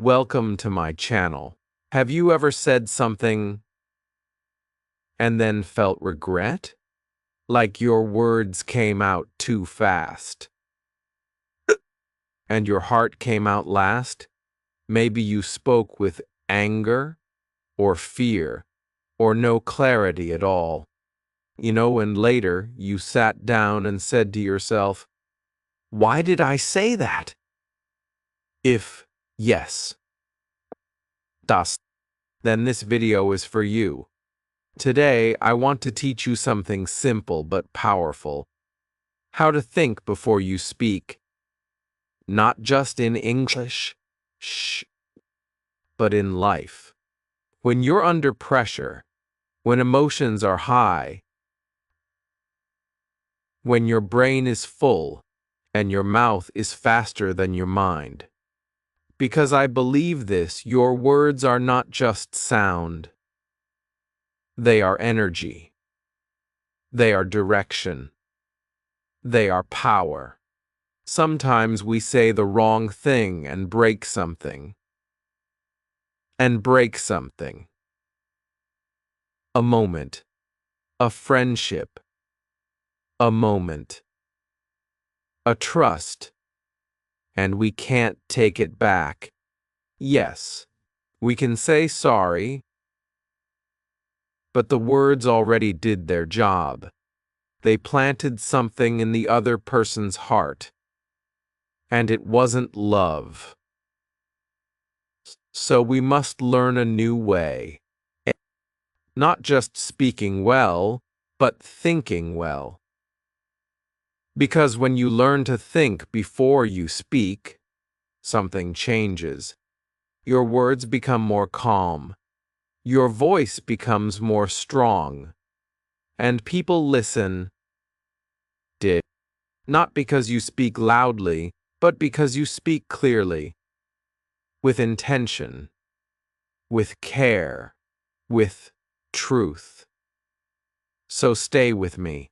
Welcome to my channel. Have you ever said something and then felt regret? Like your words came out too fast and your heart came out last? Maybe you spoke with anger or fear or no clarity at all. And later you sat down and said to yourself, "Why did I say that?" If yes, then this video is for you. Today, I want to teach you something simple but powerful. How to think before you speak. Not just in English, but in life. When you're under pressure, when emotions are high, when your brain is full and your mouth is faster than your mind. Because I believe this, your words are not just sound. They are energy. They are direction. They are power. Sometimes we say the wrong thing and break something. A moment. A friendship. A moment. A trust. And we can't take it back. Yes, we can say sorry, but the words already did their job. They planted something in the other person's heart, and it wasn't love. So we must learn a new way. Not just speaking well, but thinking well. Because when you learn to think before you speak, something changes. Your words become more calm. Your voice becomes more strong. And people listen. Not because you speak loudly, but because you speak clearly. With intention. With care. With truth. So stay with me.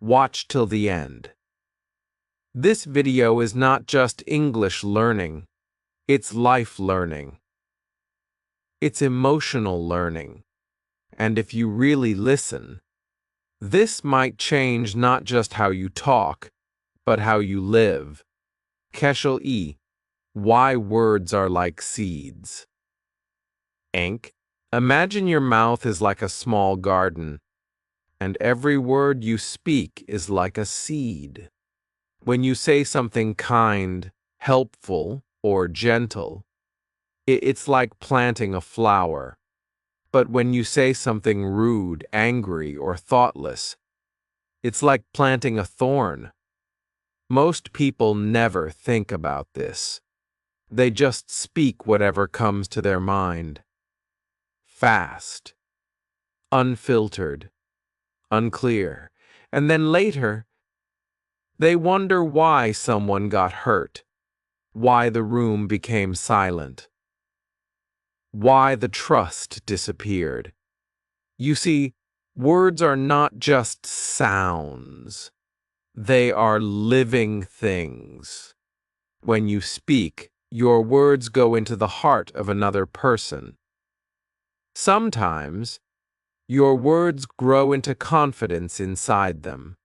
Watch till the end. This video is not just English learning. It's life learning. It's emotional learning. And if you really listen, this might change not just how you talk, but how you live. Keshel E. Why words are like seeds. Imagine your mouth is like a small garden, and every word you speak is like a seed. When you say something kind, helpful, or gentle, it's like planting a flower. But when you say something rude, angry, or thoughtless, it's like planting a thorn. Most people never think about this. They just speak whatever comes to their mind. Fast, unfiltered, unclear, and then later, they wonder why someone got hurt, why the room became silent, why the trust disappeared. You see, words are not just sounds. They are living things. When you speak, your words go into the heart of another person. Sometimes, your words grow into confidence inside them.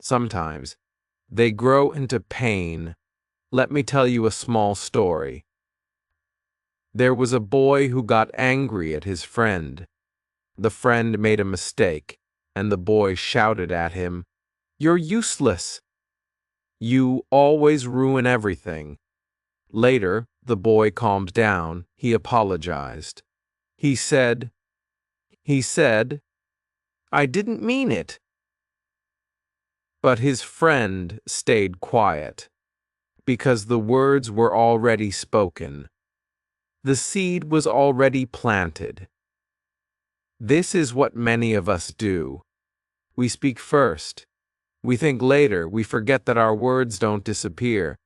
Sometimes, they grow into pain. Let me tell you a small story. There was a boy who got angry at his friend. The friend made a mistake, and the boy shouted at him, "You're useless. You always ruin everything." Later, the boy calmed down. He apologized. He said, "I didn't mean it." But his friend stayed quiet, because the words were already spoken. The seed was already planted. This is what many of us do. We speak first. We think later. We forget that our words don't disappear.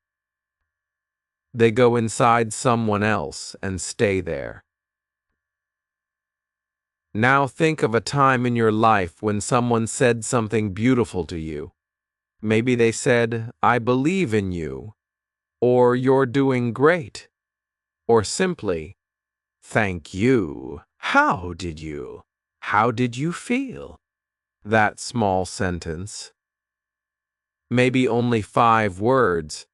They go inside someone else and stay there. Now think of a time in your life when someone said something beautiful to you. Maybe they said, "I believe in you," or "You're doing great." or simply, thank you. How did you? How did you feel? That small sentence, maybe only 5 words,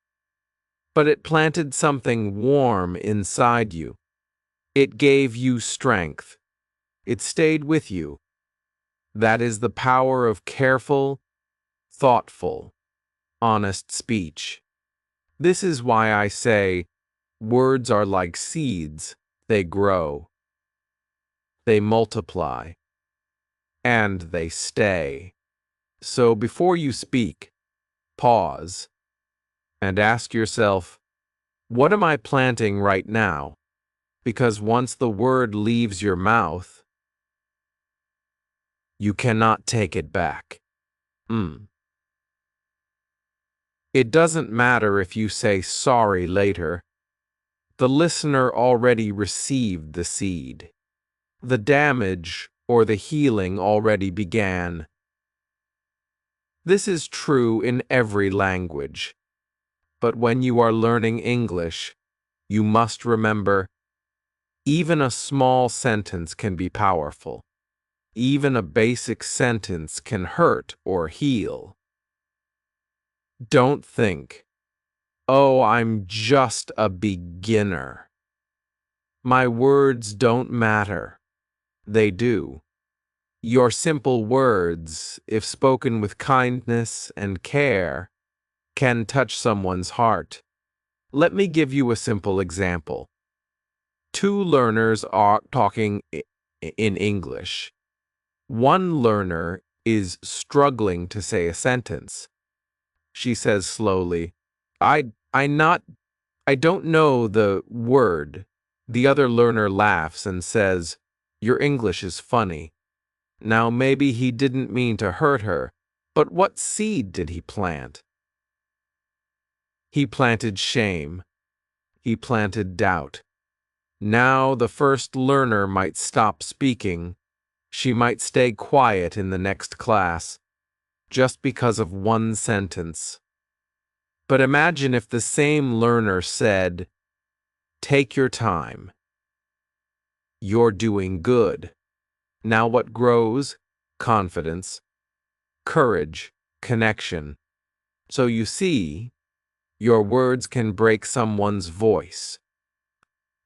but it planted something warm inside you. It gave you strength. It stayed with you. That is the power of careful, thoughtful, honest speech. This is why I say words are like seeds. They grow, they multiply, and they stay. So before you speak, pause and ask yourself, what am I planting right now? Because once the word leaves your mouth, you cannot take it back. It doesn't matter if you say sorry later. The listener already received the seed. The damage or the healing already began. This is true in every language. But when you are learning English, you must remember, even a small sentence can be powerful. Even a basic sentence can hurt or heal. Don't think, oh, I'm just a beginner. My words don't matter. They do. Your simple words, if spoken with kindness and care, can touch someone's heart. Let me give you a simple example. 2 learners are talking in English. One learner is struggling to say a sentence. She says slowly, I don't know the word. The other learner laughs and says, your English is funny. Now maybe he didn't mean to hurt her, but what seed did he plant? He planted shame. He planted doubt. Now the first learner might stop speaking. She might stay quiet in the next class, just because of one sentence. But imagine if the same learner said, take your time. You're doing good. Now what grows? Confidence, courage, connection. So you see, your words can break someone's voice,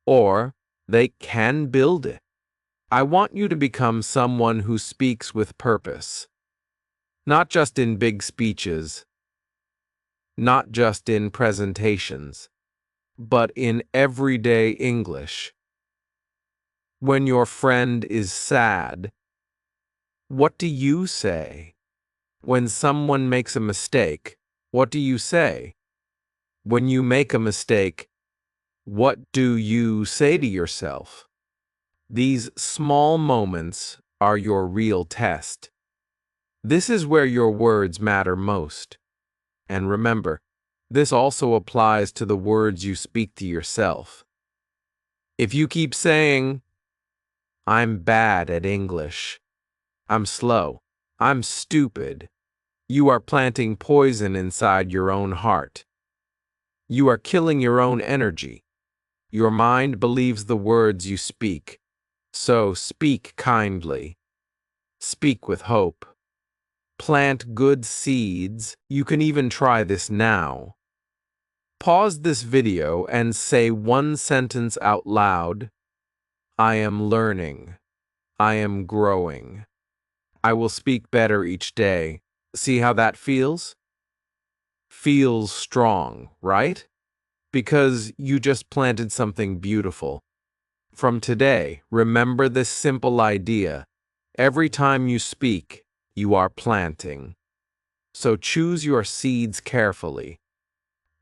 or they can build it. I want you to become someone who speaks with purpose, not just in big speeches, not just in presentations, but in everyday English. When your friend is sad, what do you say? When someone makes a mistake, what do you say? When you make a mistake, what do you say to yourself? These small moments are your real test. This is where your words matter most. And remember, this also applies to the words you speak to yourself. If you keep saying, I'm bad at English, I'm slow, I'm stupid, you are planting poison inside your own heart. You are killing your own energy. Your mind believes the words you speak. So speak kindly. Speak with hope. Plant good seeds. You can even try this now. Pause this video and say one sentence out loud. I am learning. I am growing. I will speak better each day. See how that feels? Feels strong, right? Because you just planted something beautiful. From today, remember this simple idea. Every time you speak, you are planting. So choose your seeds carefully,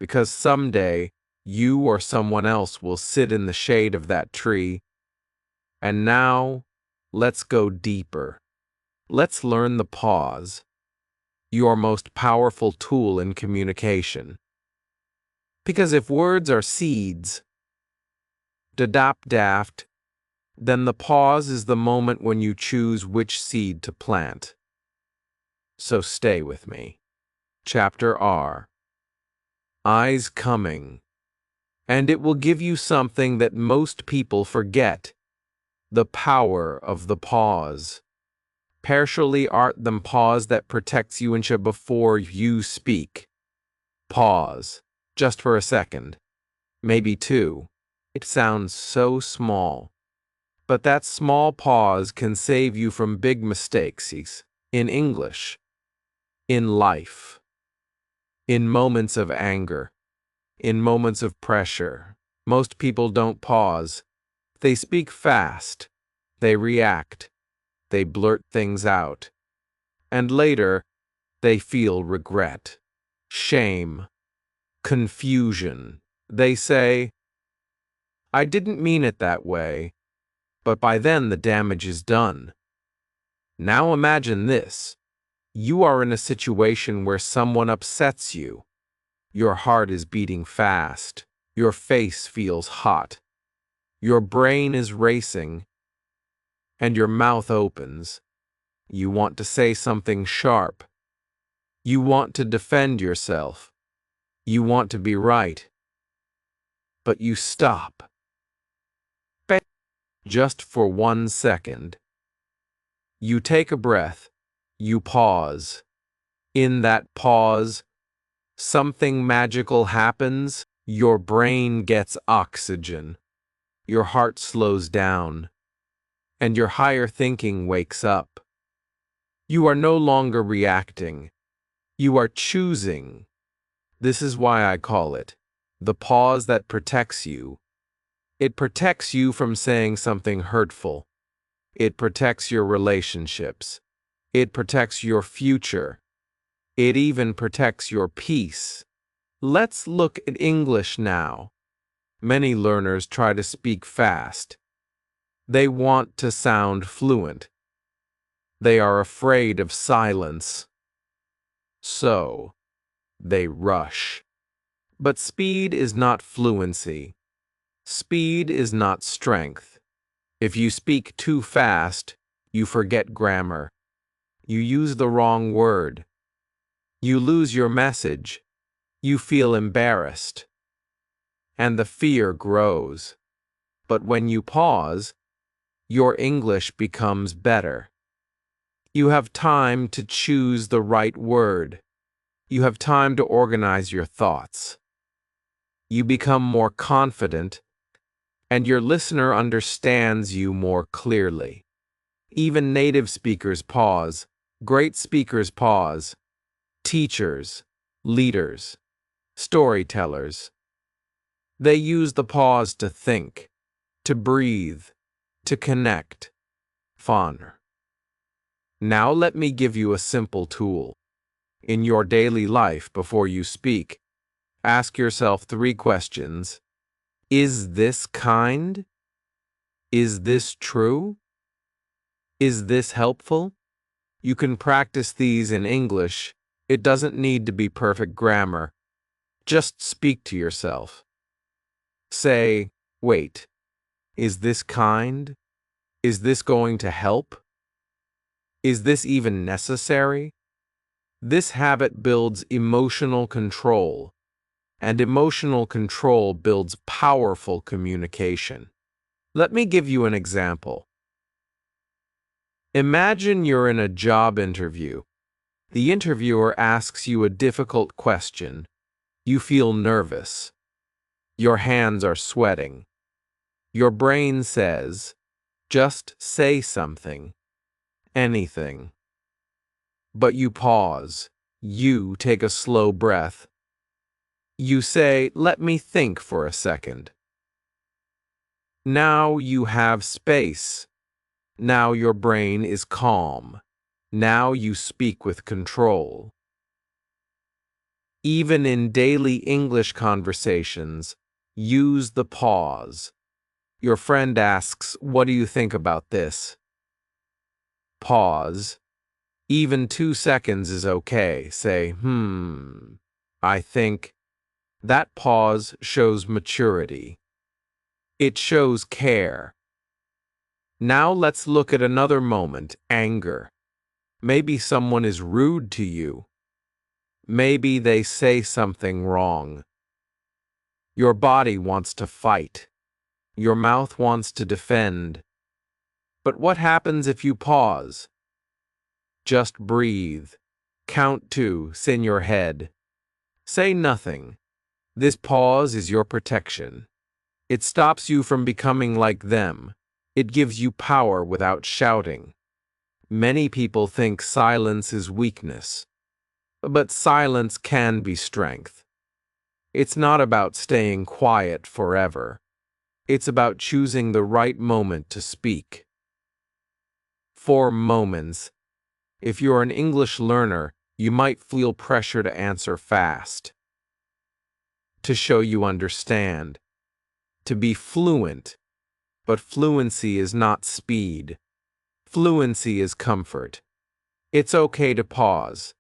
because someday you or someone else will sit in the shade of that tree. And now, let's go deeper. Let's learn the pause, your most powerful tool in communication. Because if words are seeds, daft, then the pause is the moment when you choose which seed to plant. So stay with me. Chapter R. Eyes coming And it will give you something that most people forget: the power of the pause. Partially art the pause that protects you incha before you speak. Pause, just for a second, maybe two. It sounds so small, but that small pause can save you from big mistakes in English, in life, in moments of anger, in moments of pressure. Most people don't pause. They speak fast. They react. They blurt things out. And later, they feel regret, shame, confusion. They say, "I didn't mean it that way," but by then the damage is done. Now imagine this. You are in a situation where someone upsets you. Your heart is beating fast. Your face feels hot. Your brain is racing, and your mouth opens. You want to say something sharp. You want to defend yourself. You want to be right. But you stop. Just for 1 second. You take a breath. You pause. In that pause, something magical happens. Your brain gets oxygen. Your heart slows down. And your higher thinking wakes up. You are no longer reacting. You are choosing. This is why I call it the pause that protects you. It protects you from saying something hurtful. It protects your relationships. It protects your future. It even protects your peace. Let's look at English now. Many learners try to speak fast. They want to sound fluent. They are afraid of silence. So, they rush. But speed is not fluency. Speed is not strength. If you speak too fast, you forget grammar. You use the wrong word. You lose your message. You feel embarrassed. And the fear grows. But when you pause, your English becomes better. You have time to choose the right word. You have time to organize your thoughts. You become more confident, and your listener understands you more clearly. Even native speakers pause. Great speakers pause. Teachers, leaders, storytellers. They use the pause to think, to breathe, to connect. Fun. Now let me give you a simple tool. In your daily life before you speak, ask yourself 3 questions. Is this kind? Is this true? Is this helpful? You can practice these in English. It doesn't need to be perfect grammar. Just speak to yourself. Say, wait, is this kind? Is this going to help? Is this even necessary? This habit builds emotional control, and emotional control builds powerful communication. Let me give you an example. Imagine you're in a job interview. The interviewer asks you a difficult question. You feel nervous. Your hands are sweating. Your brain says, just say something, anything. But you pause. You take a slow breath. You say, let me think for a second. Now you have space. Now your brain is calm. Now you speak with control. Even in daily English conversations, use the pause. Your friend asks, what do you think about this? Pause. Even 2 seconds is okay. Say, I think. That pause shows maturity. It shows care. Now let's look at another moment, anger. Maybe someone is rude to you. Maybe they say something wrong. Your body wants to fight. Your mouth wants to defend. But what happens if you pause? Just breathe. Count 2, in your head. Say nothing. This pause is your protection. It stops you from becoming like them. It gives you power without shouting. Many people think silence is weakness, but silence can be strength. It's not about staying quiet forever. It's about choosing the right moment to speak. 4 moments. If you're an English learner, you might feel pressure to answer fast, to show you understand, to be fluent. But fluency is not speed. Fluency is comfort. It's okay to pause.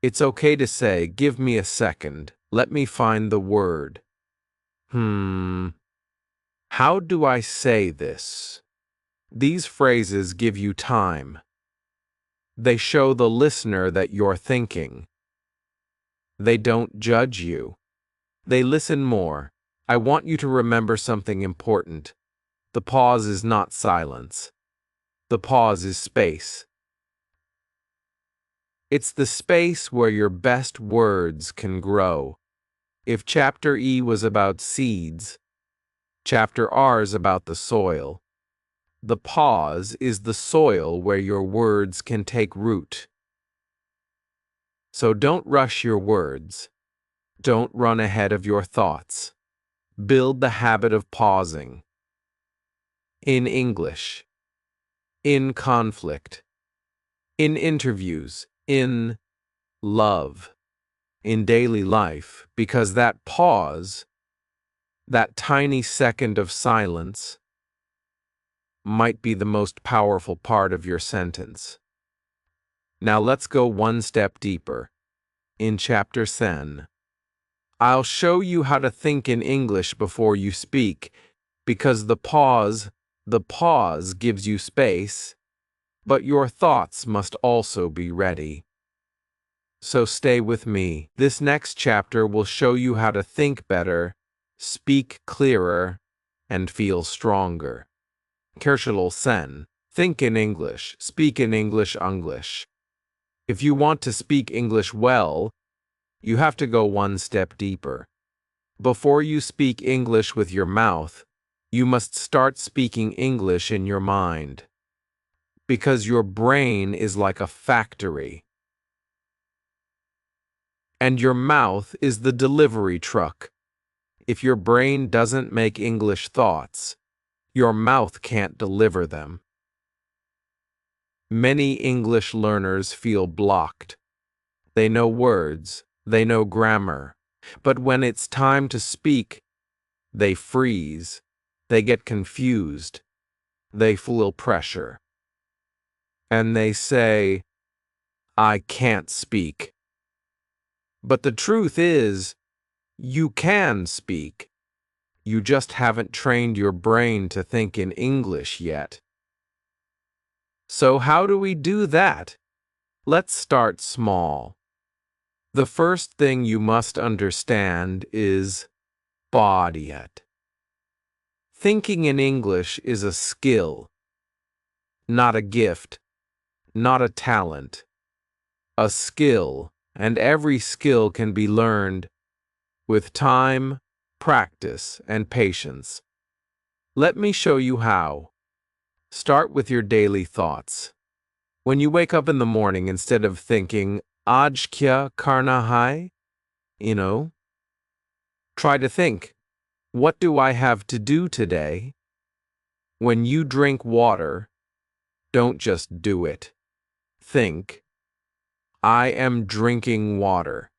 It's okay to say, "Give me a second. Let me find the word. How do I say this?" These phrases give you time. They show the listener that you're thinking. They don't judge you. They listen more. I want you to remember something important. The pause is not silence. The pause is space. It's the space where your best words can grow. If Chapter E was about seeds, Chapter R is about the soil. The pause is the soil where your words can take root. So don't rush your words. Don't run ahead of your thoughts. Build the habit of pausing. In English. In conflict. In interviews. In love. In daily life, because that pause, that tiny second of silence, might be the most powerful part of your sentence. Now let's go one step deeper. In Chapter 10, I'll show you how to think in English before you speak, because the pause gives you space, but your thoughts must also be ready. So stay with me. This next chapter will show you how to think better, speak clearer, and feel stronger. Kershal Sen. Think in English, speak in English. If you want to speak English well, you have to go one step deeper. Before you speak English with your mouth, you must start speaking English in your mind. Because your brain is like a factory, and your mouth is the delivery truck. If your brain doesn't make English thoughts, your mouth can't deliver them. Many English learners feel blocked. They know words, they know grammar, but when it's time to speak, they freeze, they get confused, they feel pressure. And they say, "I can't speak." But the truth is, you can speak. You just haven't trained your brain to think in English yet. So how do we do that? Let's start small. The first thing you must understand is body it. Thinking in English is a skill, not a gift, not a talent. A skill, and every skill can be learned with time, practice, and patience. Let me show you how. Start with your daily thoughts. When you wake up in the morning, instead of thinking, "Aaj kya karna hai?" Try to think, "What do I have to do today?" When you drink water, don't just do it. Think, "I am drinking water."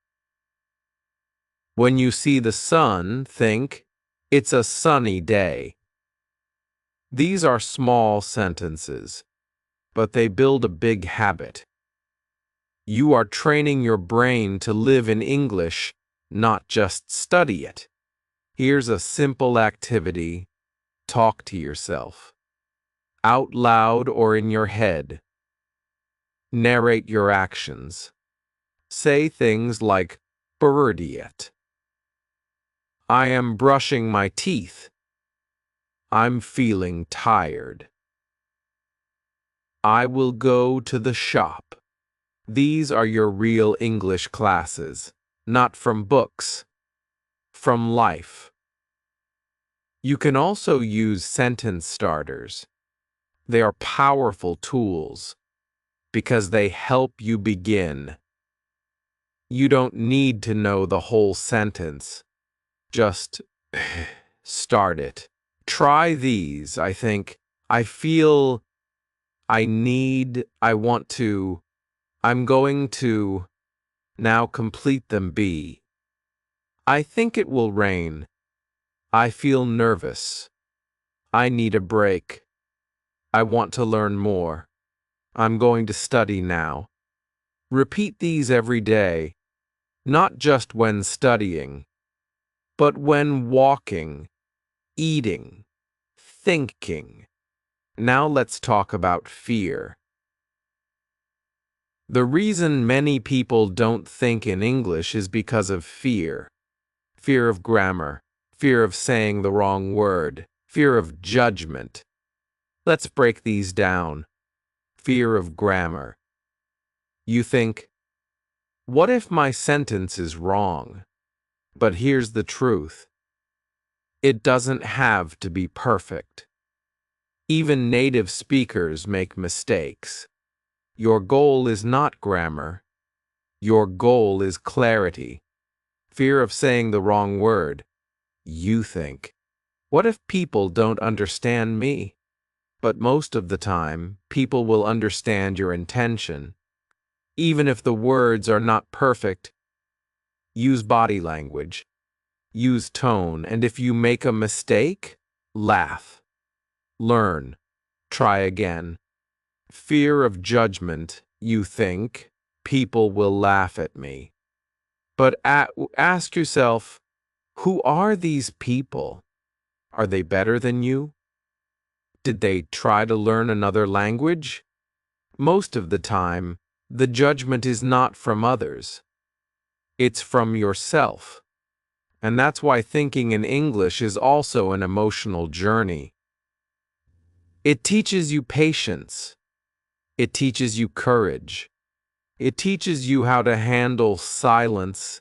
When you see the sun, think, "It's a sunny day." These are small sentences, but they build a big habit. You are training your brain to live in English, not just study it. Here's a simple activity. Talk to yourself, out loud or in your head. Narrate your actions. Say things like, "Birdiet." I am brushing my teeth. I'm feeling tired. I will go to the shop. These are your real English classes, not from books, from life. You can also use sentence starters. They are powerful tools because they help you begin. You don't need to know the whole sentence. Just start it. Try these, I think. I feel, I need, I want to, I'm going to. Now complete them. B. I think it will rain. I feel nervous. I need a break. I want to learn more. I'm going to study now. Repeat these every day, not just when studying, but when walking, eating, thinking. Now let's talk about fear. The reason many people don't think in English is because of fear. Fear of grammar, fear of saying the wrong word, fear of judgment. Let's break these down. Fear of grammar. You think, what if my sentence is wrong? But here's the truth. It doesn't have to be perfect. Even native speakers make mistakes. Your goal is not grammar. Your goal is clarity. Fear of saying the wrong word. You think, what if people don't understand me? But most of the time, people will understand your intention. Even if the words are not perfect, use body language, use tone, and if you make a mistake, laugh. Learn. Try again. Fear of judgment. You think, people will laugh at me. But ask yourself, who are these people? Are they better than you? Did they try to learn another language? Most of the time, the judgment is not from others. It's from yourself. And that's why thinking in English is also an emotional journey. It teaches you patience. It teaches you courage. It teaches you how to handle silence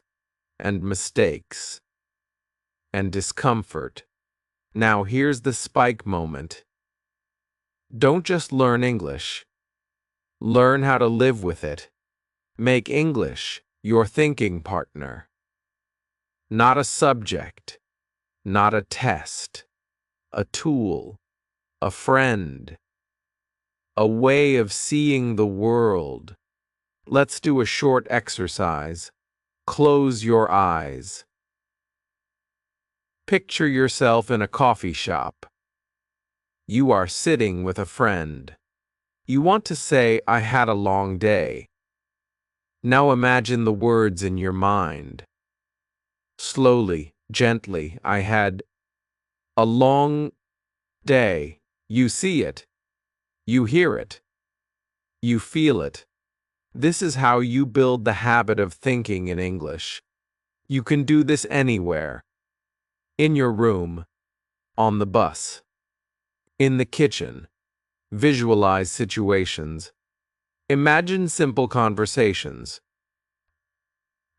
and mistakes and discomfort. Now here's the spike moment. Don't just learn English. Learn how to live with it. Make English your thinking partner. Not a subject, not a test, a tool, a friend, a way of seeing the world. Let's do a short exercise. Close your eyes. Picture yourself in a coffee shop. You are sitting with a friend. You want to say, I had a long day. Now imagine the words in your mind. Slowly, gently, I had a long day. You see it. You hear it. You feel it. This is how you build the habit of thinking in English. You can do this anywhere. In your room, on the bus, in the kitchen. Visualize situations. Imagine simple conversations.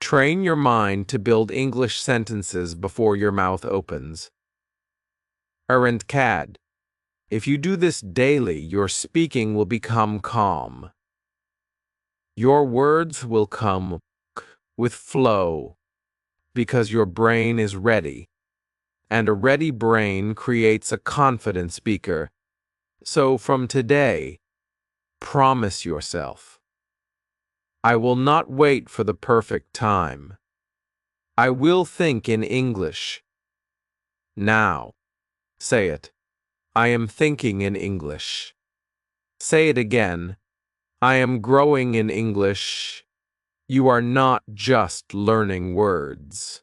Train your mind to build English sentences before your mouth opens. Errant CAD. If you do this daily, your speaking will become calm. Your words will come with flow because your brain is ready. And a ready brain creates a confident speaker. So from today, promise yourself, I will not wait for the perfect time. I will think in English. Now, say it. I am thinking in English. Say it again. I am growing in English. You are not just learning words.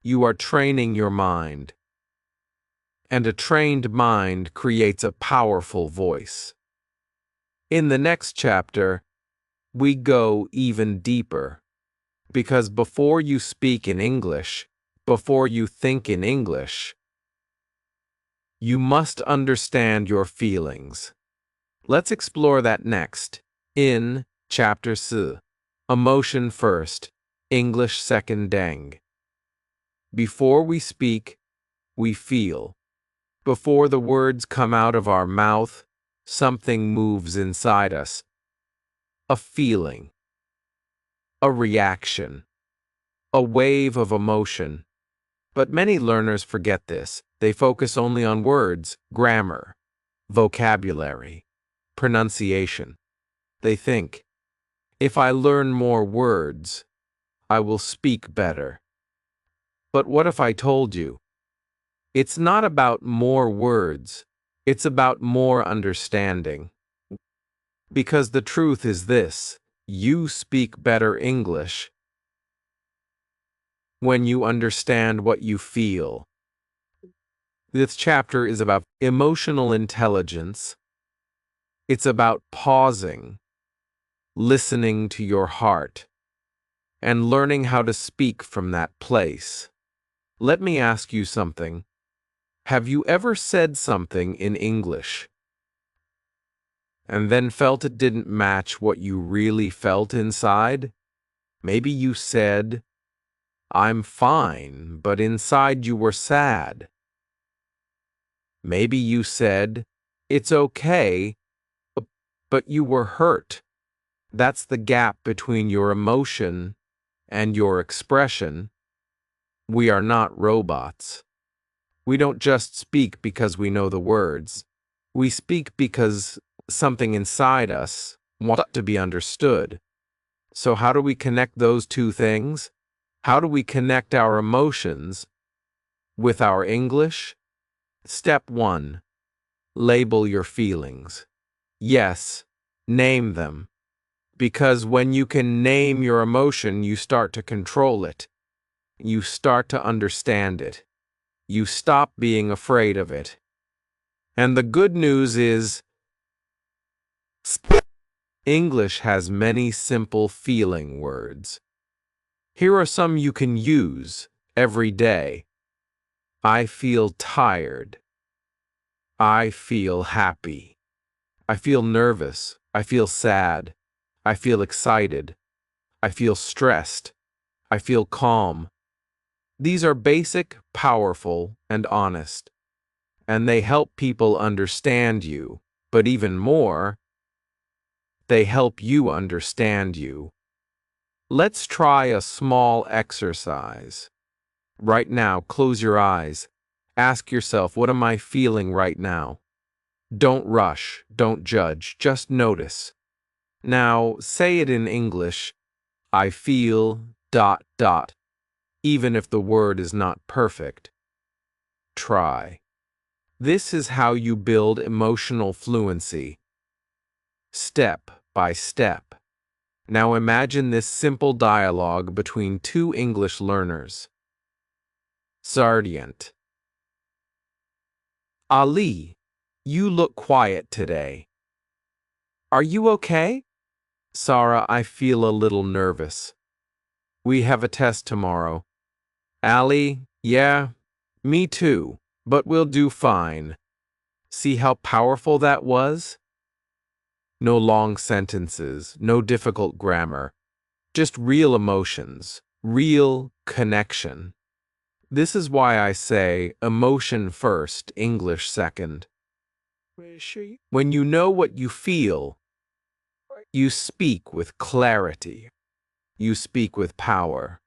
You are training your mind. And a trained mind creates a powerful voice. In the next chapter, we go even deeper. Because before you speak in English, before you think in English. You must understand your feelings. Let's explore that next in Chapter 4. Emotion first, English second dang. Before we speak, we feel. Before the words come out of our mouth, something moves inside us. A feeling. A reaction. A wave of emotion. But many learners forget this. They focus only on words, grammar, vocabulary, pronunciation. They think, if I learn more words, I will speak better. But what if I told you, it's not about more words, it's about more understanding. Because the truth is this, you speak better English when you understand what you feel. This chapter is about emotional intelligence. It's about pausing, listening to your heart, and learning how to speak from that place. Let me ask you something. Have you ever said something in English and then felt it didn't match what you really felt inside? Maybe you said, I'm fine, but inside you were sad. Maybe you said, it's okay, but you were hurt. That's the gap between your emotion and your expression. We are not robots. We don't just speak because we know the words. We speak because something inside us wants to be understood. So how do we connect those two things? How do we connect our emotions with our English? Step 1. Label your feelings. Yes, name them. Because when you can name your emotion, you start to control it. You start to understand it. You stop being afraid of it. And the good news is, English has many simple feeling words. Here are some you can use every day. I feel tired. I feel happy. I feel nervous. I feel sad. I feel excited. I feel stressed. I feel calm. These are basic, powerful, and honest. And they help people understand you. But even more, they help you understand you. Let's try a small exercise. Right now, close your eyes. Ask yourself, what am I feeling right now? Don't rush, don't judge, just notice. Now, say it in English. I feel ... even if the word is not perfect. Try. This is how you build emotional fluency. Step by step. Now imagine this simple dialogue between two English learners. Sardiant. Ali, you look quiet today. Are you okay? Sarah, I feel a little nervous. We have a test tomorrow. Ali, yeah, me too, but we'll do fine. See how powerful that was? No long sentences, no difficult grammar, just real emotions, real connection. This is why I say emotion first, English second. When you know what you feel, you speak with clarity. You speak with power.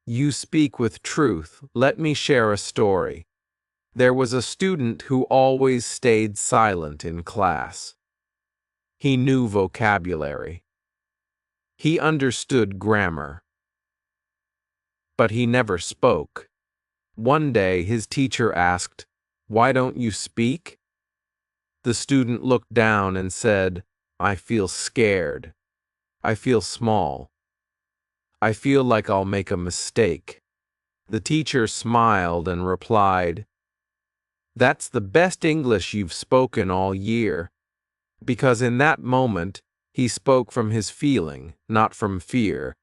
You speak with truth. Let me share a story. There was a student who always stayed silent in class. He knew vocabulary. He understood grammar. But he never spoke. One day his teacher asked, "Why don't you speak?" The student looked down and said, "I feel scared. I feel small. I feel like I'll make a mistake." The teacher smiled and replied, "That's the best English you've spoken all year." Because in that moment, he spoke from his feeling, not from fear.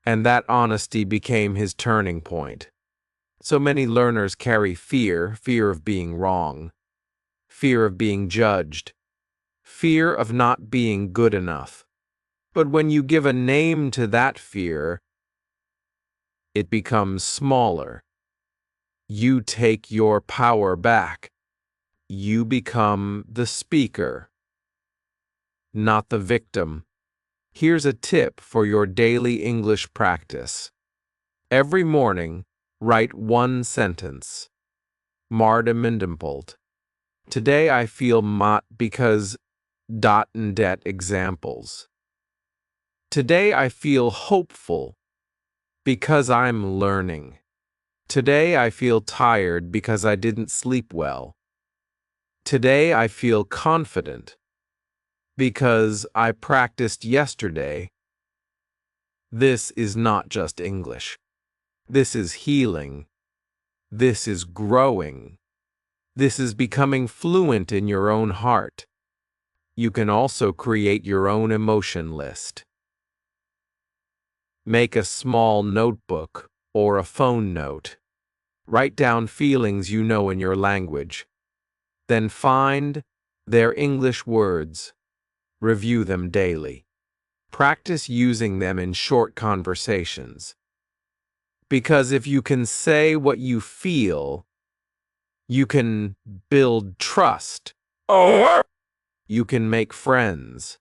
And that honesty became his turning point. So many learners carry fear of being wrong, fear of being judged, fear of not being good enough. But when you give a name to that fear, it becomes smaller. You take your power back. You become the speaker, not the victim. Here's a tip for your daily English practice. Every morning, write one sentence. Mardemindimpelt. Today I feel mat because dot and det examples. Today I feel hopeful because I'm learning. Today I feel tired because I didn't sleep well. Today I feel confident because I practiced yesterday. This is not just English. This is healing. This is growing. This is becoming fluent in your own heart. You can also create your own emotion list. Make a small notebook or a phone note. Write down feelings you know in your language. Then find their English words. Review them daily. Practice using them in short conversations. Because if you can say what you feel, you can build trust. You can make friends.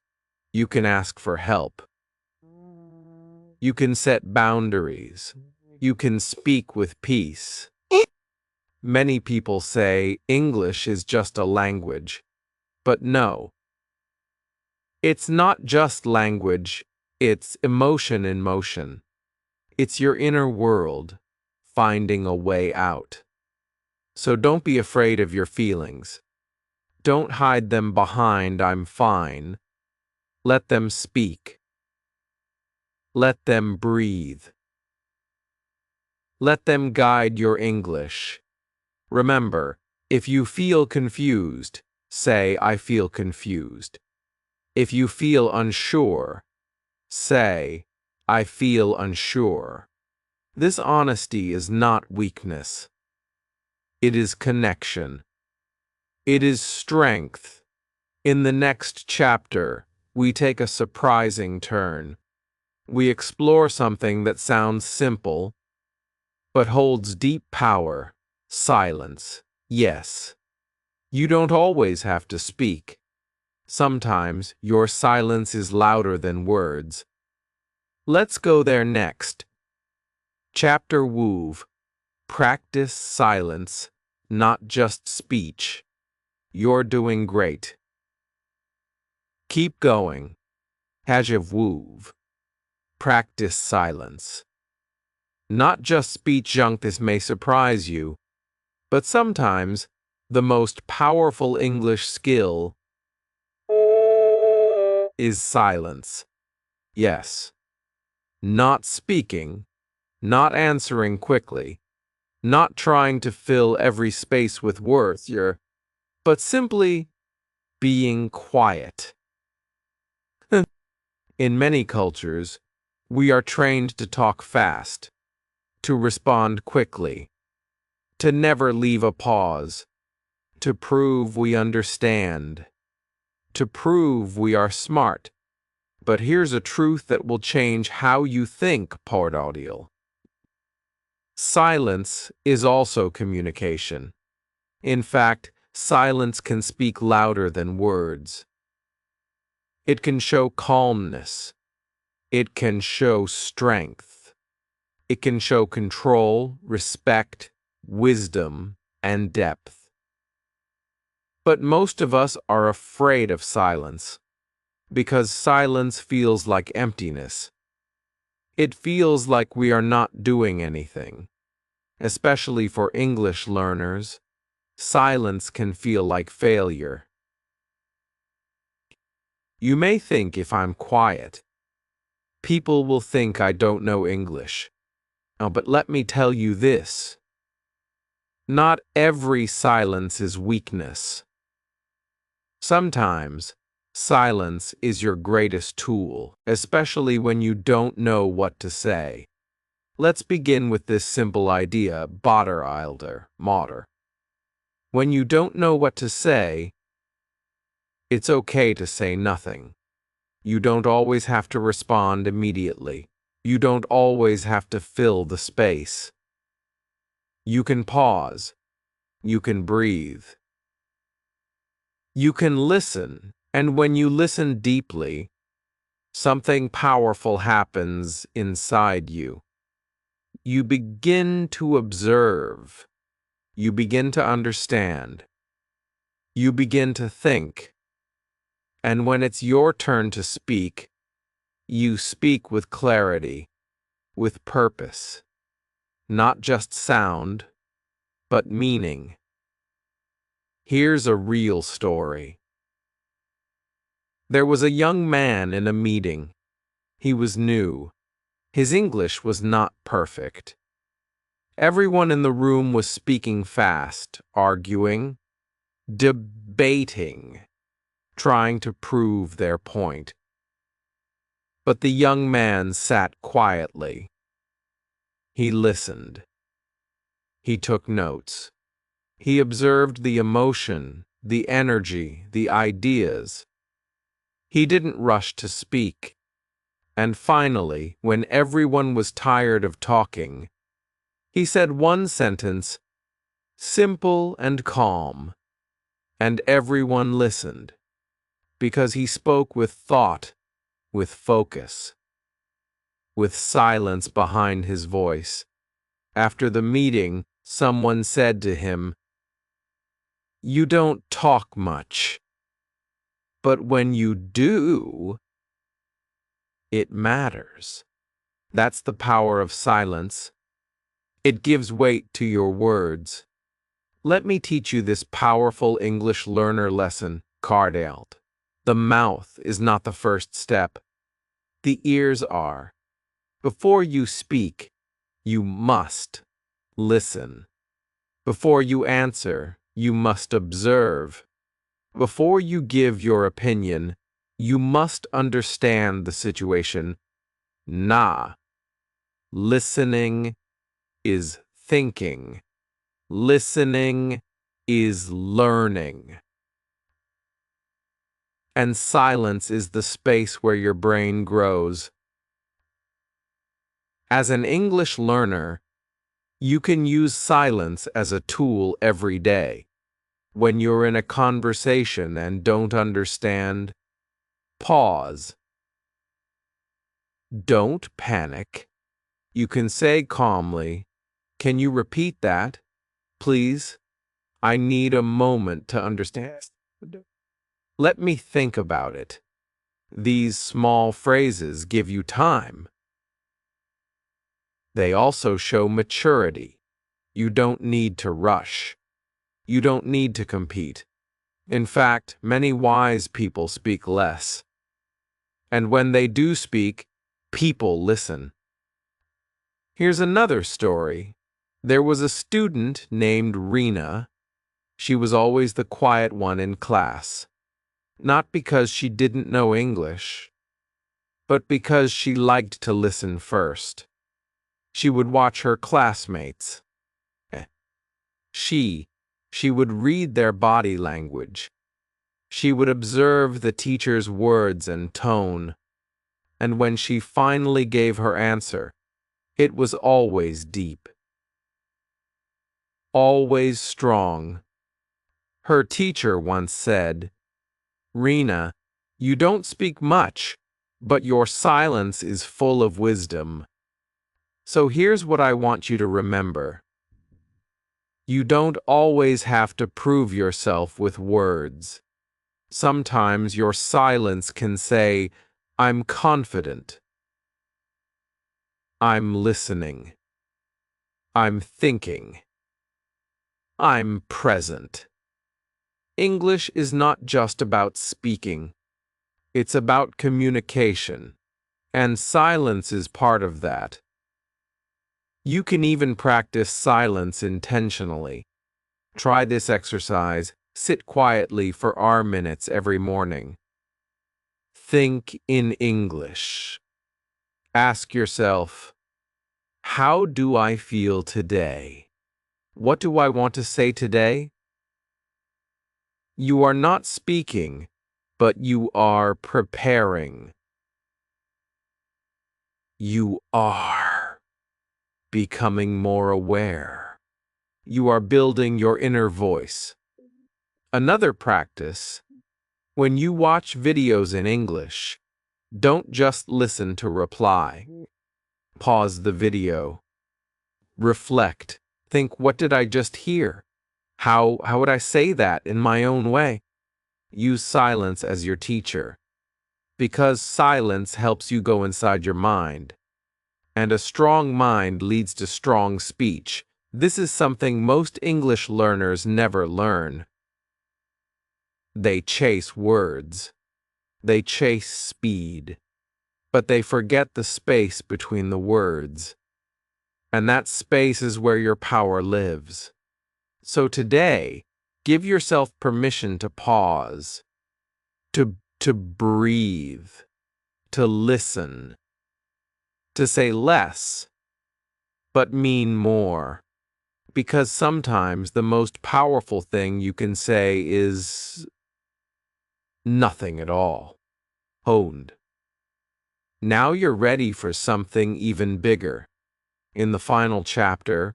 You can ask for help. You can set boundaries. You can speak with peace. Many people say English is just a language, but no. It's not just language, it's emotion in motion. It's your inner world, finding a way out. So don't be afraid of your feelings. Don't hide them behind "I'm fine." Let them speak. Let them breathe. Let them guide your English. Remember, if you feel confused, say "I feel confused." If you feel unsure, say "I feel unsure." This honesty is not weakness. It is connection. It is strength. In the next chapter, we take a surprising turn. We explore something that sounds simple, but holds deep power: silence. Yes. You don't always have to speak. Sometimes your silence is louder than words. Let's go there next. Chapter Wove. Practice silence, not just speech. You're doing great. Keep going. Hajev Wove. Practice silence. Not just speech. This may surprise you, but sometimes the most powerful English skill is silence. Yes. Not speaking, not answering quickly, not trying to fill every space with words, but simply being quiet. In many cultures, we are trained to talk fast, to respond quickly, to never leave a pause, to prove we understand, to prove we are smart. But here's a truth that will change how you think, Pardaudial. Silence is also communication. In fact, silence can speak louder than words. It can show calmness. It can show strength. It can show control, respect, wisdom, and depth. But most of us are afraid of silence, because silence feels like emptiness. It feels like we are not doing anything. Especially for English learners, silence can feel like failure. You may think if I'm quiet, people will think I don't know English. Oh, but let me tell you this. Not every silence is weakness. Sometimes, Silence is your greatest tool, especially when you don't know what to say. Let's begin with this simple idea, modder. When you don't know what to say, it's okay to say nothing. You don't always have to respond immediately. You don't always have to fill the space. You can pause. You can breathe. You can listen, and when you listen deeply, something powerful happens inside you. You begin to observe. You begin to understand. You begin to think. And when it's your turn to speak, you speak with clarity, with purpose. Not just sound, but meaning. Here's a real story. There was a young man in a meeting. He was new. His English was not perfect. Everyone in the room was speaking fast, arguing, debating, trying to prove their point. But the young man sat quietly. He listened. He took notes. He observed the emotion, the energy, the ideas. He didn't rush to speak. And finally, when everyone was tired of talking, he said one sentence, simple and calm, and everyone listened, because he spoke with thought, with focus, with silence behind his voice. After the meeting, someone said to him, "You don't talk much, but when you do, it matters." That's the power of silence. It gives weight to your words. Let me teach you this powerful English learner lesson, card out. The mouth is not the first step. The ears are. Before you speak, you must listen. Before you answer, you must observe. Before you give your opinion, you must understand the situation. Listening is thinking. Listening is learning. And silence is the space where your brain grows. As an English learner, you can use silence as a tool every day. When you're in a conversation and don't understand, pause. Don't panic. You can say calmly, "Can you repeat that, please? I need a moment to understand. Let me think about it." These small phrases give you time. They also show maturity. You don't need to rush. You don't need to compete. In fact, many wise people speak less. And when they do speak, people listen. Here's another story. There was a student named Rena. She was always the quiet one in class. Not because she didn't know English, but because she liked to listen first. She would watch her classmates. She would read their body language. She would observe the teacher's words and tone. And when she finally gave her answer, it was always deep. Always strong. Her teacher once said, "Rena, you don't speak much, but your silence is full of wisdom." So here's what I want you to remember. You don't always have to prove yourself with words. Sometimes your silence can say, "I'm confident. I'm listening. I'm thinking. I'm present." English is not just about speaking. It's about communication. And silence is part of that. You can even practice silence intentionally. Try this exercise. Sit quietly for hour minutes every morning. Think in English. Ask yourself, how do I feel today? What do I want to say today? You are not speaking, but you are preparing. You are becoming more aware. You are building your inner voice. Another practice: when you watch videos in English, don't just listen to reply. Pause the video. Reflect. Think, what did I just hear? How would I say that in my own way? Use silence as your teacher, because silence helps you go inside your mind. And a strong mind leads to strong speech. This is something most English learners never learn. They chase words. They chase speed. But they forget the space between the words. And that space is where your power lives. So today, give yourself permission to pause, to breathe, to listen, to say less, but mean more. Because sometimes the most powerful thing you can say is nothing at all. Honed. Now you're ready for something even bigger. In the final chapter,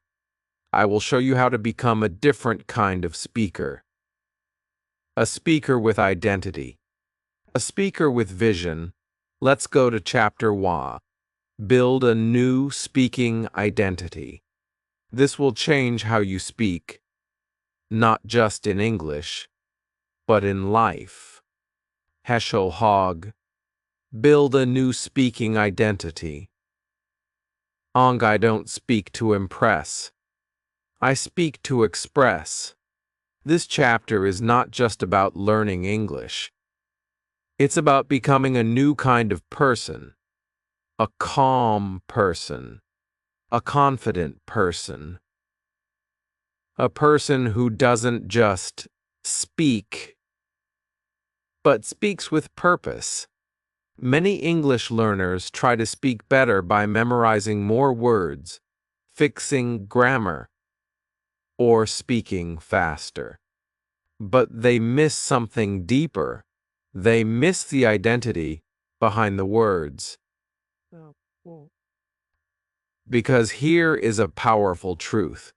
I will show you how to become a different kind of speaker. A speaker with identity. A speaker with vision. Let's go to chapter 1. Build a new speaking identity. This will change how you speak, not just in English, but in life. Heschel Hogg. Build a new speaking identity. I don't speak to impress. I speak to express. This chapter is not just about learning English. It's about becoming a new kind of person. A calm person. A confident person. A person who doesn't just speak, but speaks with purpose. Many English learners try to speak better by memorizing more words, fixing grammar, or speaking faster. But they miss something deeper. They miss the identity behind the words. Because here is a powerful truth.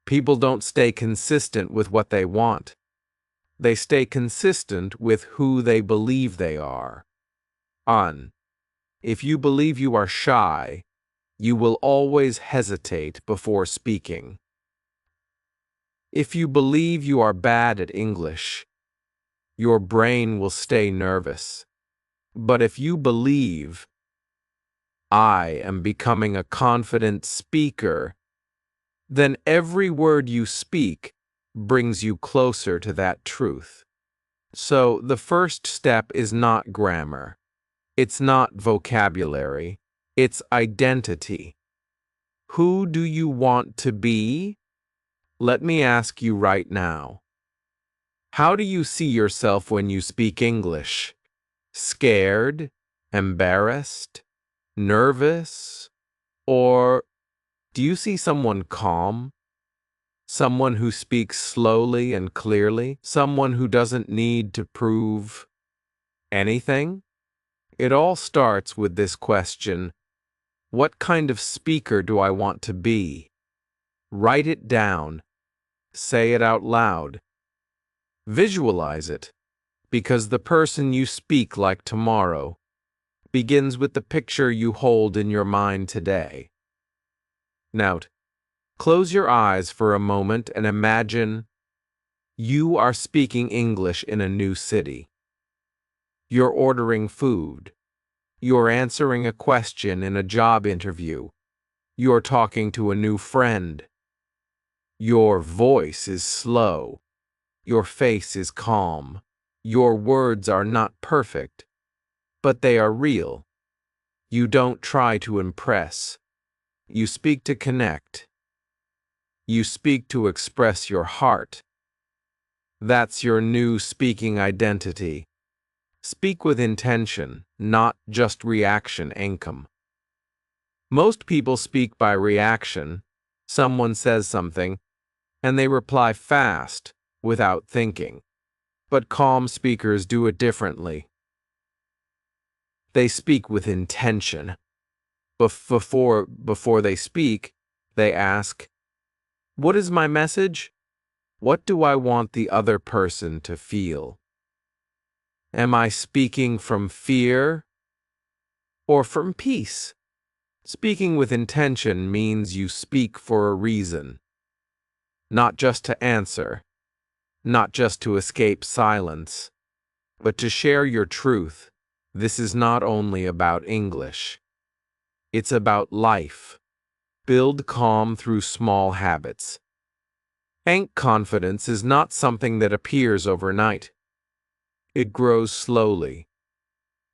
People don't stay consistent with what they want. They stay consistent with who they believe they are. If you believe you are shy, you will always hesitate before speaking. If you believe you are bad at English, your brain will stay nervous. But if you believe, I am becoming a confident speaker, then every word you speak brings you closer to that truth. So the first step is not grammar. It's not vocabulary. It's identity. Who do you want to be? Let me ask you right now. How do you see yourself when you speak English? Scared? Embarrassed? Nervous? Or do you see someone calm? Someone who speaks slowly and clearly? Someone who doesn't need to prove anything? It all starts with this question: what kind of speaker do I want to be? Write it down. Say it out loud. Visualize it, because the person you speak like tomorrow begins with the picture you hold in your mind today. Now, close your eyes for a moment and imagine you are speaking English in a new city. You're ordering food. You're answering a question in a job interview. You're talking to a new friend. Your voice is slow. Your face is calm. Your words are not perfect, but they are real. You don't try to impress. You speak to connect. You speak to express your heart. That's your new speaking identity. Speak with intention, not just reaction income. Most people speak by reaction. Someone says something, and they reply fast, without thinking. But calm speakers do it differently. They speak with intention. Before they speak, they ask, "What is my message? What do I want the other person to feel? Am I speaking from fear or from peace?" Speaking with intention means you speak for a reason, not just to answer, not just to escape silence, but to share your truth. This is not only about English. It's about life. Build calm through small habits. Confidence is not something that appears overnight. It grows slowly.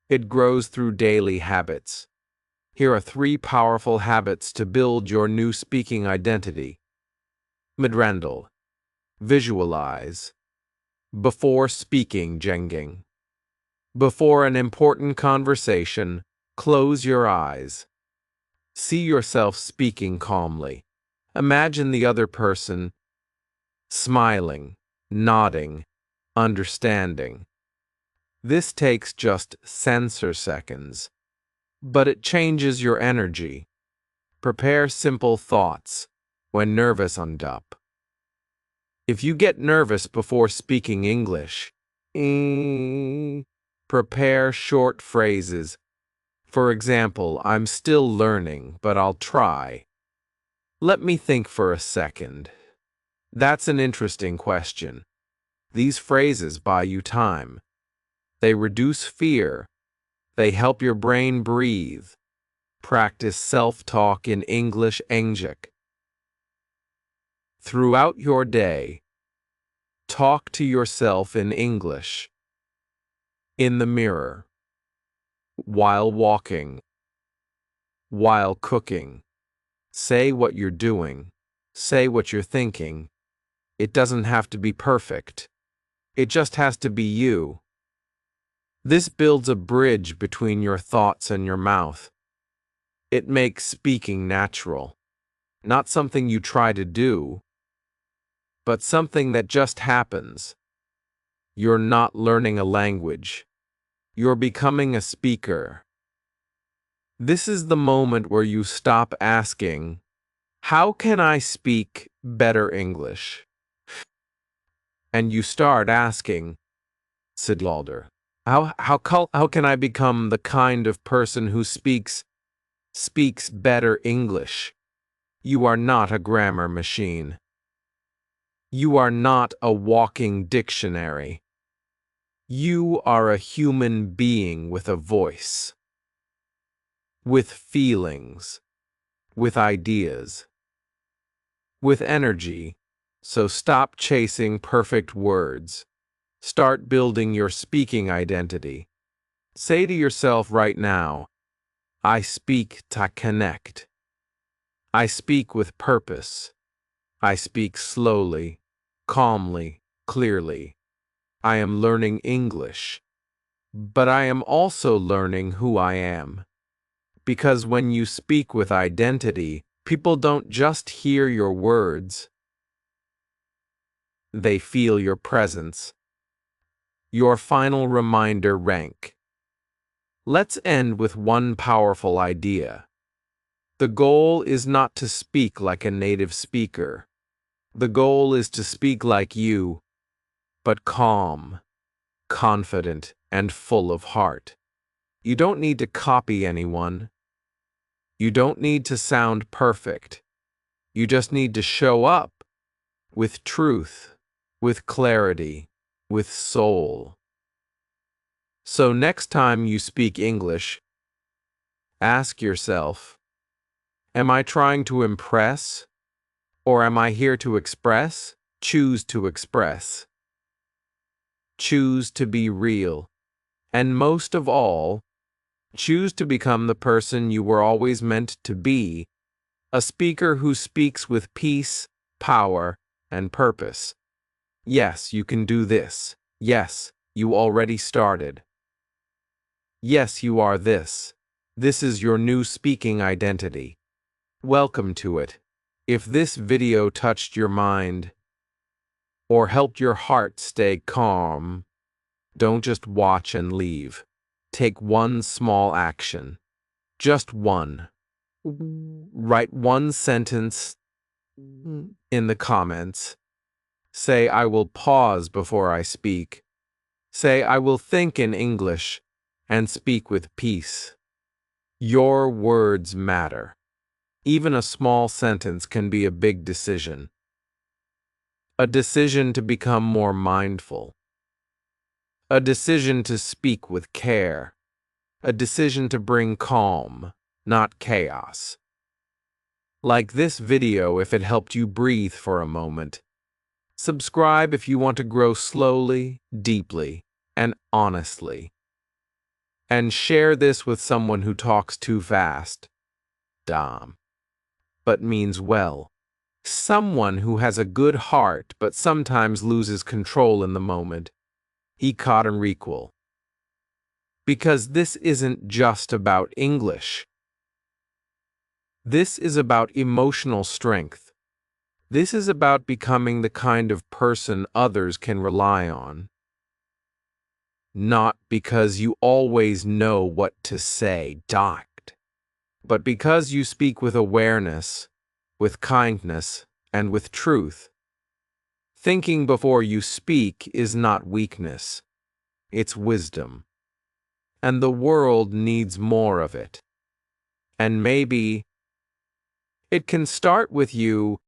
It grows through daily habits. Here are 3 powerful habits to build your new speaking identity. Midrandal. Visualize. Before speaking, jenging. Before an important conversation, close your eyes. See yourself speaking calmly. Imagine the other person smiling, nodding, understanding. This takes just seconds, but it changes your energy. Prepare simple thoughts when nervous and up. If you get nervous before speaking English, prepare short phrases. For example, "I'm still learning, but I'll try." "Let me think for a second." That's an interesting question. These phrases buy you time. They reduce fear. They help your brain breathe. Practice self-talk in English. Throughout your day, talk to yourself in English. In the mirror. While walking. While cooking. Say what you're doing. Say what you're thinking. It doesn't have to be perfect. It just has to be you. This builds a bridge between your thoughts and your mouth. It makes speaking natural. Not something you try to do, but something that just happens. You're not learning a language. You're becoming a speaker. This is the moment where you stop asking, "How can I speak better English?" And you start asking, "Sidlalder, how can I become the kind of person who speaks better English?" You are not a grammar machine. You are not a walking dictionary. You are a human being with a voice, with feelings, with ideas, with energy. So stop chasing perfect words. Start building your speaking identity. Say to yourself right now, "I speak to connect. I speak with purpose. I speak slowly, calmly, clearly. I am learning English, but I am also learning who I am." Because when you speak with identity, people don't just hear your words. They feel your presence. Your final reminder rank. Let's end with one powerful idea. The goal is not to speak like a native speaker. The goal is to speak like you, but calm, confident, and full of heart. You don't need to copy anyone. You don't need to sound perfect. You just need to show up with truth, with clarity, with soul. So next time you speak English, ask yourself, am I trying to impress, or am I here to express? Choose to express. Choose to be real. And most of all, choose to become the person you were always meant to be, a speaker who speaks with peace, power, and purpose. Yes, you can do this. Yes, you already started. Yes, you are this. This is your new speaking identity. Welcome to it. If this video touched your mind or helped your heart stay calm, don't just watch and leave. Take one small action. Just one. Write one sentence in the comments. Say, I will pause before I speak. Say, I will think in English and speak with peace. Your words matter. Even a small sentence can be a big decision. A decision to become more mindful. A decision to speak with care. A decision to bring calm, not chaos. Like this video if it helped you breathe for a moment. Subscribe if you want to grow slowly, deeply, and honestly. And share this with someone who talks too fast, but means well. Someone who has a good heart but sometimes loses control in the moment. Equal. Because this isn't just about English. This is about emotional strength. This is about becoming the kind of person others can rely on. Not because you always know what to say, but because you speak with awareness, with kindness, and with truth. Thinking before you speak is not weakness, it's wisdom. And the world needs more of it. And maybe it can start with you